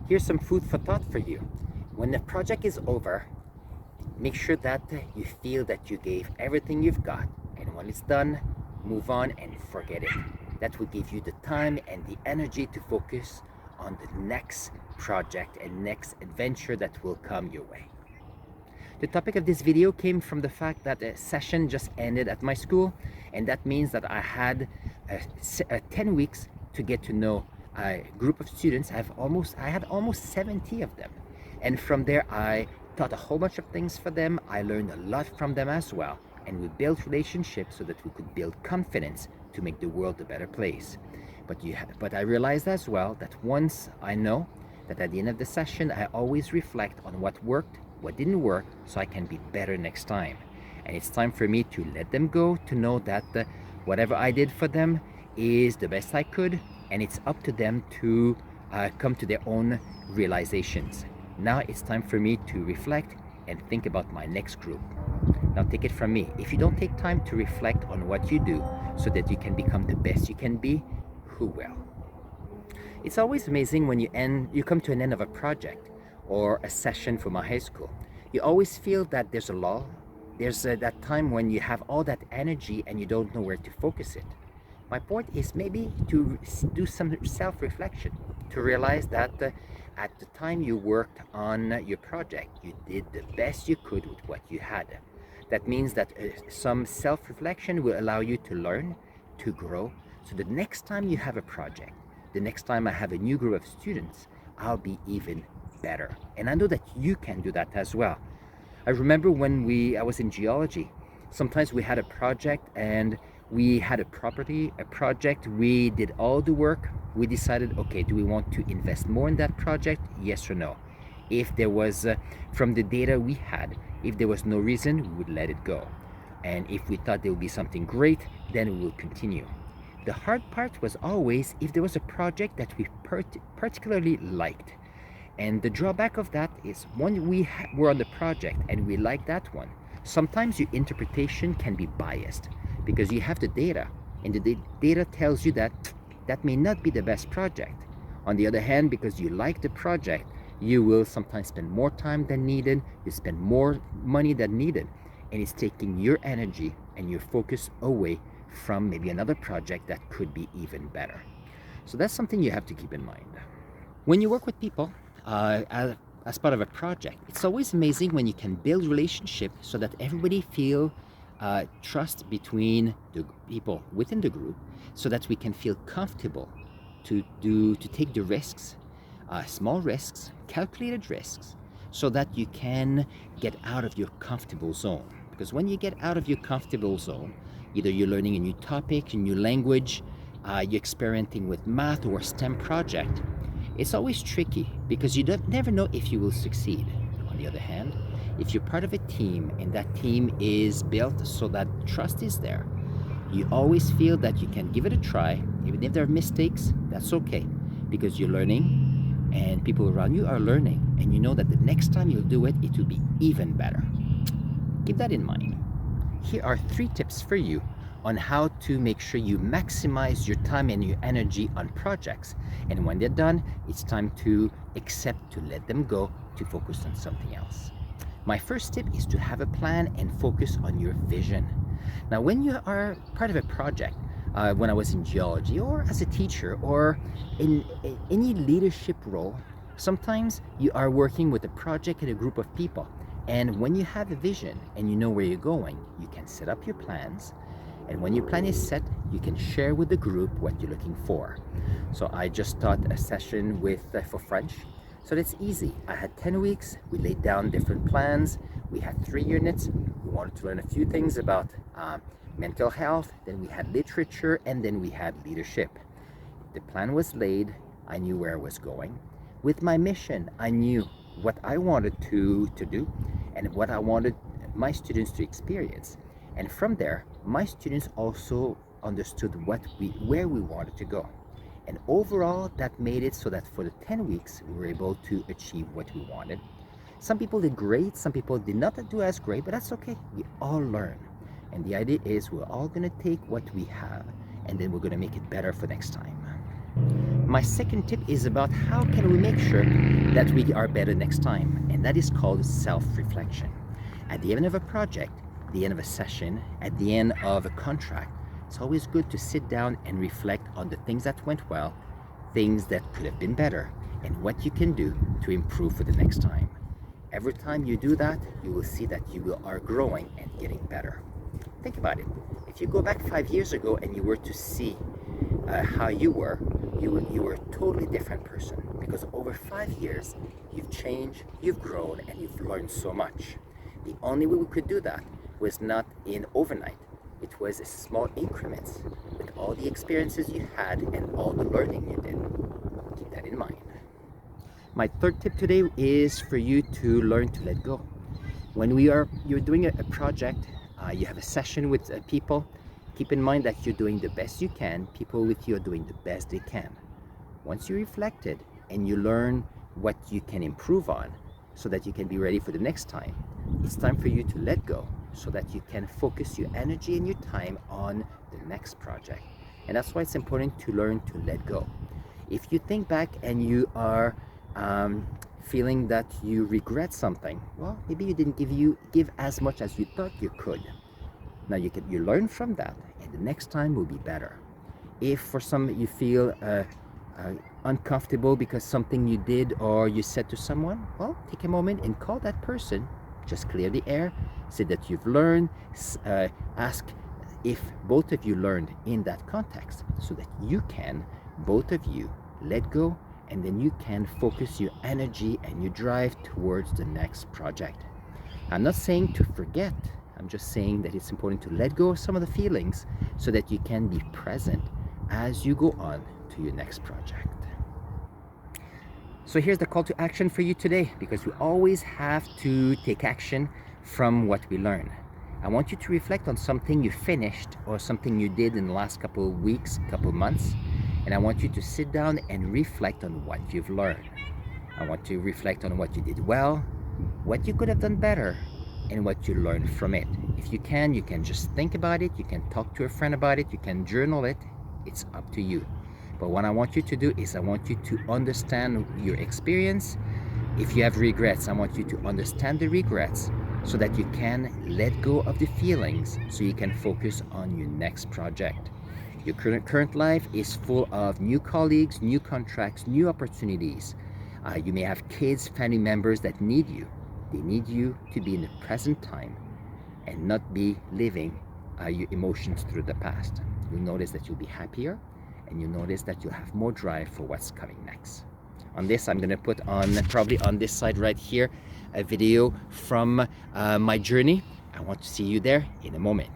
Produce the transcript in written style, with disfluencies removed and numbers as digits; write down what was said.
Here's some food for thought for you. When the project is over, make sure that you feel that you gave everything you've got. And when it's done, move on and forget it. That will give you the time and the energy to focus on the next project and next adventure that will come your way. The topic of this video came from the fact that a session just ended at my school, and that means that I had 10 weeks to get to know a group of students. I had almost 70 of them, and from there I taught a whole bunch of things for them. I learned a lot from them as well, and we built relationships so that we could build confidence to make the world a better place. But I realized as well that once I know that at the end of the session, I always reflect on what worked, what didn't work, so I can be better next time. And it's time for me to let them go, to know that whatever I did for them is the best I could, and it's up to them to come to their own realizations. Now it's time for me to reflect and think about my next group. Now take it from me. If you don't take time to reflect on what you do so that you can become the best you can be, who will? It's always amazing when you come to an end of a project or a session from a high school. You always feel that there's a lull. There's that time when you have all that energy and you don't know where to focus it. My point is maybe to do some self-reflection, to realize that at the time you worked on your project, you did the best you could with what you had. That means that some self-reflection will allow you to learn, to grow. So the next time you have a project, the next time I have a new group of students, I'll be even better. And I know that you can do that as well. I remember when I was in geology, sometimes we had a project and we had a project, we did all the work, we decided, okay, do we want to invest more in that project? Yes or no? If there was, from the data we had, if there was no reason, we would let it go. And if we thought there would be something great, then we will continue. The hard part was always if there was a project that we particularly liked. And the drawback of that is when we were on the project and we liked that one, sometimes your interpretation can be biased because you have the data and the data tells you that that may not be the best project. On the other hand, because you like the project, you will sometimes spend more time than needed, you spend more money than needed, and it's taking your energy and your focus away from maybe another project that could be even better. So that's something you have to keep in mind. When you work with people as part of a project, it's always amazing when you can build relationships so that everybody feel trust between the people within the group, so that we can feel comfortable to take the risks, small risks, calculated risks, so that you can get out of your comfortable zone. Because when you get out of your comfortable zone, either you're learning a new topic, a new language, you're experimenting with math or STEM project, it's always tricky because you never know if you will succeed. On the other hand, if you're part of a team and that team is built so that trust is there, you always feel that you can give it a try. Even if there are mistakes, that's okay, because you're learning and people around you are learning, and you know that the next time you'll do it, it will be even better. Keep that in mind. Here are 3 tips for you on how to make sure you maximize your time and your energy on projects. And when they're done, it's time to accept to let them go, to focus on something else. My first tip is to have a plan and focus on your vision. Now, when you are part of a project, when I was in geology or as a teacher or in any leadership role, sometimes you are working with a project and a group of people. And when you have a vision and you know where you're going, you can set up your plans. And when your plan is set, you can share with the group what you're looking for. So I just taught a session for French. So that's easy. I had 10 weeks. We laid down different plans. We had 3 units. We wanted to learn a few things about mental health. Then we had literature, and then we had leadership. The plan was laid. I knew where I was going. With my mission, I knew what I wanted to do and what I wanted my students to experience. And from there, my students also understood where we wanted to go. And overall, that made it so that for the 10 weeks, we were able to achieve what we wanted. Some people did great, some people did not do as great, but that's okay. We all learn. And the idea is we're all gonna take what we have and then we're gonna make it better for next time. My second tip is about how can we make sure that we are better next time, and that is called self-reflection. At the end of a project, the end of a session, at the end of a contract, it's always good to sit down and reflect on the things that went well, things that could have been better, and what you can do to improve for the next time. Every time you do that, you will see that you are growing and getting better. Think about it. If you go back 5 years ago and you were to see how you were a totally different person, because over 5 years you've changed, you've grown, and you've learned so much. The only way we could do that was not in overnight. It was small increments with all the experiences you had and all the learning you did. Keep that in mind. My third tip today is for you to learn to let go. When you're doing a project, you have a session with people, keep in mind that you're doing the best you can. People with you are doing the best they can. Once you reflected and you learn what you can improve on so that you can be ready for the next time, it's time for you to let go so that you can focus your energy and your time on the next project. And that's why it's important to learn to let go. If you think back and you are feeling that you regret something, well, maybe you didn't give as much as you thought you could. Now you learn from that, and the next time will be better. If for some you feel uncomfortable because something you did or you said to someone, well, take a moment and call that person. Just clear the air, say that you've learned, ask if both of you learned in that context, so that you can, both of you, let go, and then you can focus your energy and your drive towards the next project. I'm not saying to forget, I'm just saying that it's important to let go of some of the feelings so that you can be present as you go on to your next project. So here's the call to action for you today, because we always have to take action from what we learn. I want you to reflect on something you finished or something you did in the last couple of weeks, couple of months, and I want you to sit down and reflect on what you've learned. I want you to reflect on what you did well, what you could have done better, and what you learned from it. If you can just think about it, you can talk to a friend about it, you can journal it, it's up to you. But what I want you to do is I want you to understand your experience. If you have regrets, I want you to understand the regrets so that you can let go of the feelings so you can focus on your next project. Your current life is full of new colleagues, new contracts, new opportunities. You may have kids, family members that need you. They need you to be in the present time and not be living your emotions through the past. You'll notice that you'll be happier, and you'll notice that you'll have more drive for what's coming next. On this, I'm gonna put on, probably on this side right here, a video from my journey. I want to see you there in a moment.